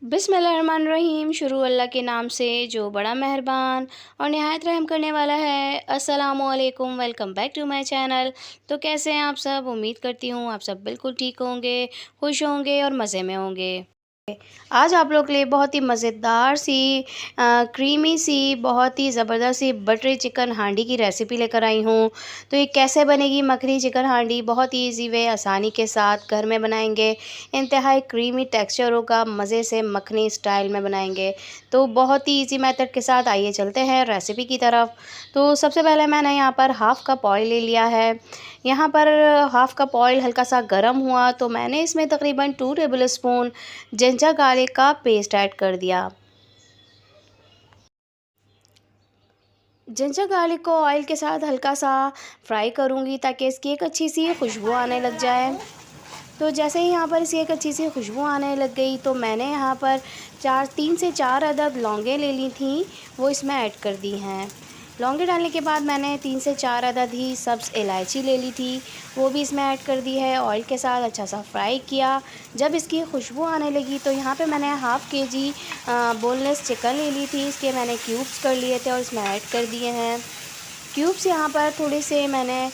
बिस्मिल्लाहिर्रहमानिर्रहीम। शुरू अल्लाह के नाम से जो बड़ा मेहरबान और निहायत रहम करने वाला है। अस्सलामुअलैकुम, welcome back to my channel. तो कैसे हैं आप सब? उम्मीद करती हूँ आप सब बिल्कुल ठीक होंगे, खुश होंगे और मज़े में होंगे। आज आप लोग के लिए बहुत ही मज़ेदार सी क्रीमी सी बहुत ही ज़बरदस्त सी बटरी चिकन हांडी की रेसिपी लेकर आई हूँ। तो ये कैसे बनेगी मखनी चिकन हांडी? बहुत ही ईजी वे, आसानी के साथ घर में बनाएंगे। इंतहाई क्रीमी टेक्सचर होगा, मज़े से मखनी स्टाइल में बनाएंगे। तो बहुत ही ईजी मेथड के साथ आइए चलते हैं रेसिपी की तरफ। तो सबसे पहले मैंने यहाँ पर हाफ़ कप ऑयल ले लिया है। यहाँ पर हाफ़ कप ऑयल हल्का सा गर्म हुआ तो मैंने इसमें तकरीबन 2 टेबल स्पून जिंजर गार्लिक का पेस्ट ऐड कर दिया। जिंजर गार्लिक को ऑयल के साथ हल्का सा फ्राई करूँगी ताकि इसकी एक अच्छी सी खुशबू आने लग जाए। तो जैसे ही यहाँ पर इसकी एक अच्छी सी खुशबू आने लग गई तो मैंने यहाँ पर 3 से 4 अदद लौंगे ले ली थी, वो इसमें ऐड कर दी हैं। लौंगे डालने के बाद मैंने 3 से 4 अदद ही सब्ज़ इलायची ले ली थी, वो भी इसमें ऐड कर दी है। ऑयल के साथ अच्छा सा फ्राई किया। जब इसकी खुशबू आने लगी तो यहाँ पे मैंने हाफ़ केजी बोनलेस चिकन ले ली थी, इसके मैंने क्यूब्स कर लिए थे और इसमें ऐड कर दिए हैं। क्यूब्स यहाँ पर थोड़े से मैंने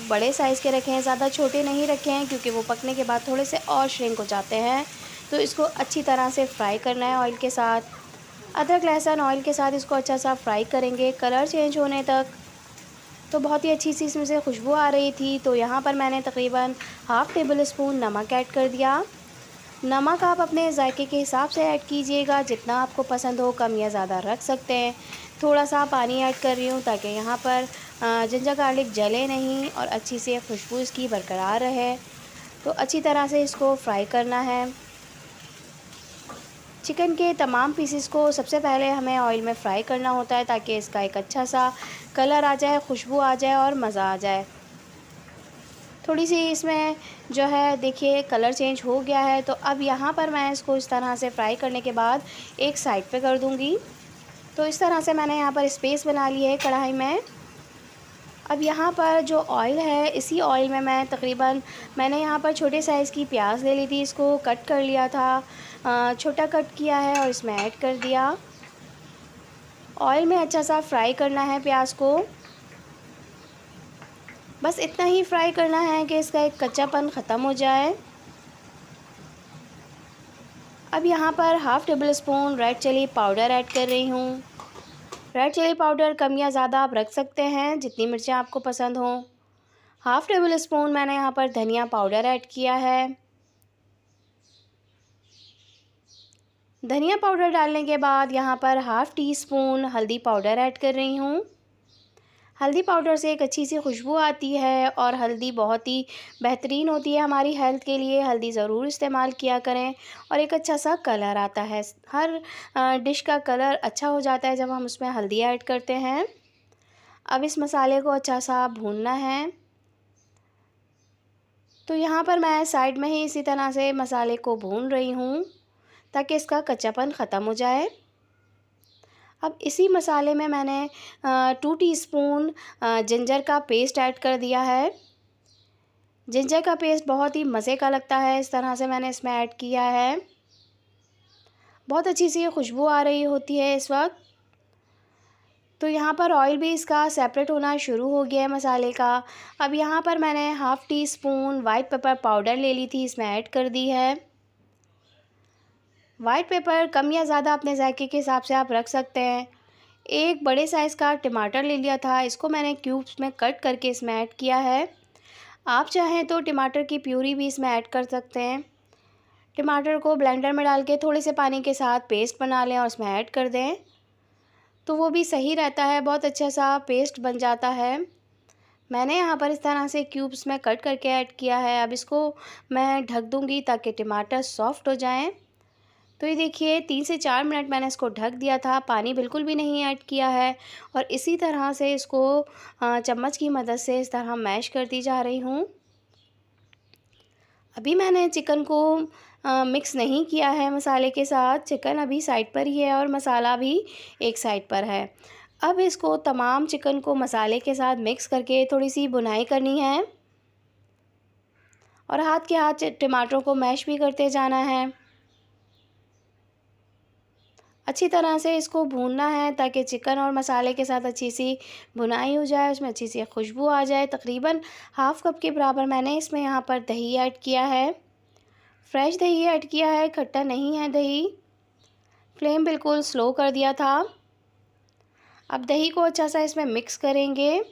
बड़े साइज़ के रखे हैं, ज़्यादा छोटे नहीं रखे हैं क्योंकि वो पकने के बाद थोड़े से और श्रिंक हो जाते हैं। तो इसको अच्छी तरह से फ्राई करना है ऑयल के साथ। अदरक लहसुन ऑयल के साथ इसको अच्छा सा फ्राई करेंगे कलर चेंज होने तक। तो बहुत ही अच्छी सी इसमें से खुशबू आ रही थी। तो यहाँ पर मैंने तकरीबन हाफ़ टेबल स्पून नमक ऐड कर दिया। नमक आप अपने जायके के हिसाब से ऐड कीजिएगा, जितना आपको पसंद हो, कम या ज़्यादा रख सकते हैं। थोड़ा सा पानी ऐड कर रही हूँ ताकि यहाँ पर जिंजर गार्लिक जले नहीं और अच्छी सी खुशबू इसकी बरकरार रहे। तो अच्छी तरह से इसको फ्राई करना है। चिकन के तमाम पीसेस को सबसे पहले हमें ऑयल में फ्राई करना होता है ताकि इसका एक अच्छा सा कलर आ जाए, खुशबू आ जाए और मज़ा आ जाए। थोड़ी सी इसमें जो है देखिए कलर चेंज हो गया है। तो अब यहाँ पर मैं इसको इस तरह से फ्राई करने के बाद एक साइड पे कर दूँगी। तो इस तरह से मैंने यहाँ पर स्पेस बना ली है कढ़ाई में। अब यहाँ पर जो ऑयल है, इसी ऑयल में मैंने यहाँ पर छोटे साइज़ की प्याज ले ली थी, इसको कट कर लिया था, छोटा कट किया है और इसमें ऐड कर दिया। ऑयल में अच्छा सा फ्राई करना है प्याज को। बस इतना ही फ्राई करना है कि इसका एक कच्चापन ख़त्म हो जाए। अब यहाँ पर half tablespoon red chilli powder add कर रही हूँ। रेड चिली पाउडर कम या ज़्यादा आप रख सकते हैं, जितनी मिर्चें आपको पसंद हों। हाफ़ टेबल स्पून मैंने यहाँ पर धनिया पाउडर ऐड किया है। धनिया पाउडर डालने के बाद यहाँ पर हाफ़ टी स्पून हल्दी पाउडर ऐड कर रही हूँ। हल्दी पाउडर से एक अच्छी सी खुशबू आती है और हल्दी बहुत ही बेहतरीन होती है हमारी हेल्थ के लिए। हल्दी ज़रूर इस्तेमाल किया करें और एक अच्छा सा कलर आता है। हर डिश का कलर अच्छा हो जाता है जब हम उसमें हल्दी ऐड करते हैं। अब इस मसाले को अच्छा सा भूनना है। तो यहाँ पर मैं साइड में ही इसी तरह से मसाले को भून रही हूँ ताकि इसका कच्चापन ख़त्म हो जाए। अब इसी मसाले में मैंने 2 टीस्पून जिंजर का पेस्ट ऐड कर दिया है। जिंजर का पेस्ट बहुत ही मज़े का लगता है, इस तरह से मैंने इसमें ऐड किया है। बहुत अच्छी सी खुशबू आ रही होती है इस वक्त। तो यहाँ पर ऑयल भी इसका सेपरेट होना शुरू हो गया है मसाले का। अब यहाँ पर मैंने half tea spoon white pepper powder ले ली थी, इसमें ऐड कर दी है। वाइट पेपर कम या ज़्यादा अपने जायके के हिसाब से आप रख सकते हैं। एक बड़े साइज़ का टमाटर ले लिया था, इसको मैंने क्यूब्स में कट करके इसमें ऐड किया है। आप चाहें तो टमाटर की प्यूरी भी इसमें ऐड कर सकते हैं। टमाटर को ब्लेंडर में डाल के थोड़े से पानी के साथ पेस्ट बना लें और उसमें ऐड कर दें, तो वो भी सही रहता है, बहुत अच्छा सा पेस्ट बन जाता है। मैंने यहाँ पर इस तरह से क्यूब्स में कट करके ऐड किया है। अब इसको मैं ढक दूँगी ताकि टमाटर सॉफ़्ट हो जाएँ। तो ये देखिए 3 से 4 मिनट मैंने इसको ढक दिया था, पानी बिल्कुल भी नहीं ऐड किया है और इसी तरह से इसको चम्मच की मदद से इस तरह मैश करती जा रही हूँ। अभी मैंने चिकन को मिक्स नहीं किया है मसाले के साथ, चिकन अभी साइड पर ही है और मसाला भी एक साइड पर है। अब इसको तमाम चिकन को मसाले के साथ मिक्स करके थोड़ी सी भुनाई करनी है और हाथ के हाथ टमाटरों को मैश भी करते जाना है। अच्छी तरह से इसको भूनना है ताकि चिकन और मसाले के साथ अच्छी सी भुनाई हो जाए, उसमें अच्छी सी खुशबू आ जाए। तकरीबन हाफ़ कप के बराबर मैंने इसमें यहाँ पर दही ऐड किया है। फ्रेश दही ऐड किया है, खट्टा नहीं है दही। फ्लेम बिल्कुल स्लो कर दिया था। अब दही को अच्छा सा इसमें मिक्स करेंगे।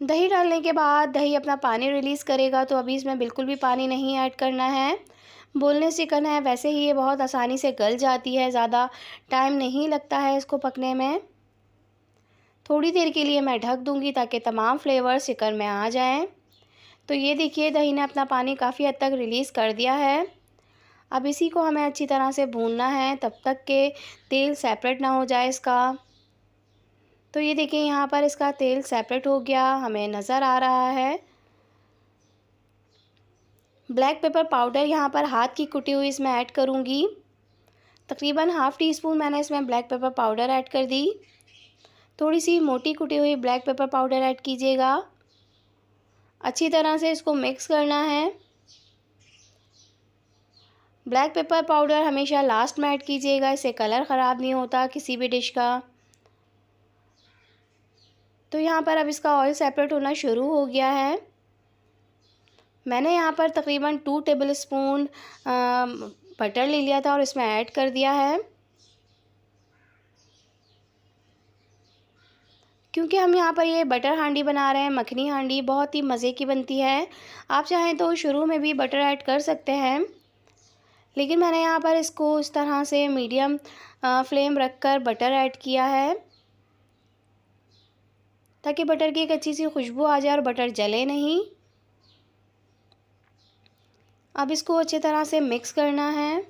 दही डालने के बाद दही अपना पानी रिलीज़ करेगा, तो अभी इसमें बिल्कुल भी पानी नहीं ऐड करना है। बोनलेस चिकन है, वैसे ही ये बहुत आसानी से गल जाती है, ज़्यादा टाइम नहीं लगता है इसको पकने में। थोड़ी देर के लिए मैं ढक दूँगी ताकि तमाम फ्लेवर्स चिकन में आ जाएं। तो ये देखिए दही ने अपना पानी काफ़ी हद तक रिलीज़ कर दिया है। अब इसी को हमें अच्छी तरह से भूनना है तब तक के तेल सेपरेट ना हो जाए इसका। तो ये देखिए यहाँ पर इसका तेल सेपरेट हो गया, हमें नज़र आ रहा है। ब्लैक पेपर पाउडर यहाँ पर हाथ की कुटी हुई इसमें ऐड करूँगी। तकरीबन हाफ़ टी स्पून मैंने इसमें ब्लैक पेपर पाउडर ऐड कर दी। थोड़ी सी मोटी कुटी हुई ब्लैक पेपर पाउडर ऐड कीजिएगा। अच्छी तरह से इसको मिक्स करना है। ब्लैक पेपर पाउडर हमेशा लास्ट में ऐड कीजिएगा, इससे कलर ख़राब नहीं होता किसी भी डिश का। तो यहाँ पर अब इसका ऑयल सेपरेट होना शुरू हो गया है। मैंने यहाँ पर तकरीबन 2 टेबलस्पून बटर ले लिया था और इसमें ऐड कर दिया है। क्योंकि हम यहाँ पर ये बटर हांडी बना रहे हैं, मखनी हांडी बहुत ही मज़े की बनती है। आप चाहें तो शुरू में भी बटर ऐड कर सकते हैं, लेकिन मैंने यहाँ पर इसको इस तरह से मीडियम फ्लेम रखकर बटर ऐड किया है ताकि बटर की एक अच्छी सी खुशबू आ जाए और बटर जले नहीं। अब इसको अच्छी तरह से मिक्स करना है।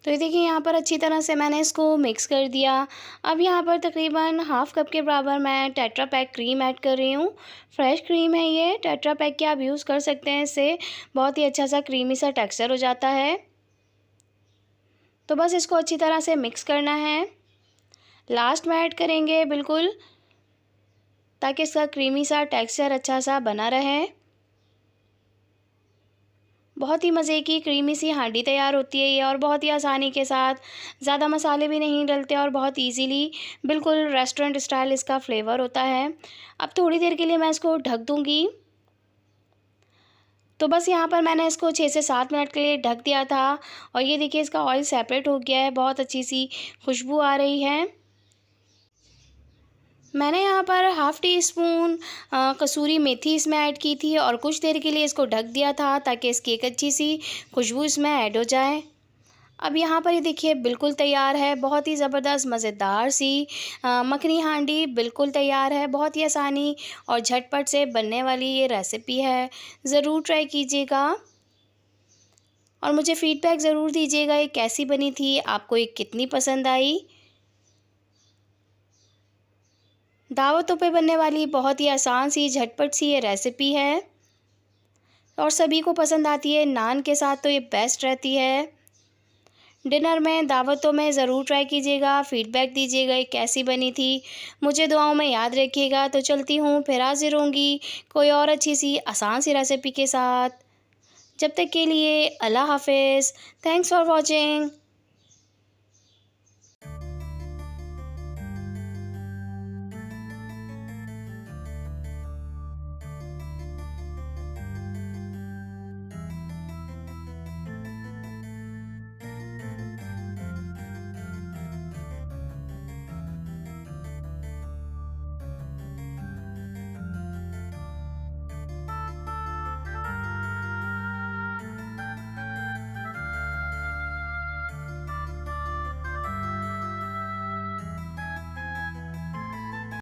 तो ये देखिए यहाँ पर अच्छी तरह से मैंने इसको मिक्स कर दिया। अब यहाँ पर तकरीबन हाफ़ कप के बराबर मैं टेट्रा पैक क्रीम ऐड कर रही हूँ। फ्रेश क्रीम है ये, टेट्रा पैक की आप यूज़ कर सकते हैं, इससे बहुत ही अच्छा सा क्रीमी सा टेक्सचर हो जाता है। तो बस इसको अच्छी तरह से मिक्स करना है। लास्ट में ऐड करेंगे बिल्कुल, ताकि इसका क्रीमी सा टेक्सचर अच्छा सा बना रहे। बहुत ही मज़े की क्रीमी सी हांडी तैयार होती है ये, और बहुत ही आसानी के साथ, ज़्यादा मसाले भी नहीं डलते और बहुत इजीली बिल्कुल रेस्टोरेंट स्टाइल इसका फ्लेवर होता है। अब थोड़ी देर के लिए मैं इसको ढक दूँगी। तो बस यहाँ पर मैंने इसको 6 से 7 मिनट के लिए ढक दिया था और ये देखिए इसका ऑयल सेपरेट हो गया है, बहुत अच्छी सी खुशबू आ रही है। मैंने यहाँ पर हाफ़ टी स्पून कसूरी मेथी इसमें ऐड की थी और कुछ देर के लिए इसको ढक दिया था ताकि इसकी एक अच्छी सी खुशबू इसमें ऐड हो जाए। अब यहाँ पर ये देखिए बिल्कुल तैयार है, बहुत ही ज़बरदस्त मज़ेदार सी मखनी हांडी बिल्कुल तैयार है। बहुत ही आसानी और झटपट से बनने वाली ये रेसिपी है, ज़रूर ट्राई कीजिएगा और मुझे फ़ीडबैक ज़रूर दीजिएगा ये कैसी बनी थी, आपको ये कितनी पसंद आई। दावतों पे बनने वाली बहुत ही आसान सी झटपट सी ये रेसिपी है और सभी को पसंद आती है। नान के साथ तो ये बेस्ट रहती है। डिनर में, दावतों में ज़रूर ट्राई कीजिएगा, फ़ीडबैक दीजिएगा ये कैसी बनी थी। मुझे दुआओं में याद रखिएगा। तो चलती हूँ, फिर हाज़िर होंगी कोई और अच्छी सी आसान सी रेसिपी के साथ। जब तक के लिए अल्लाह हाफ़िज़। Thanks for watching.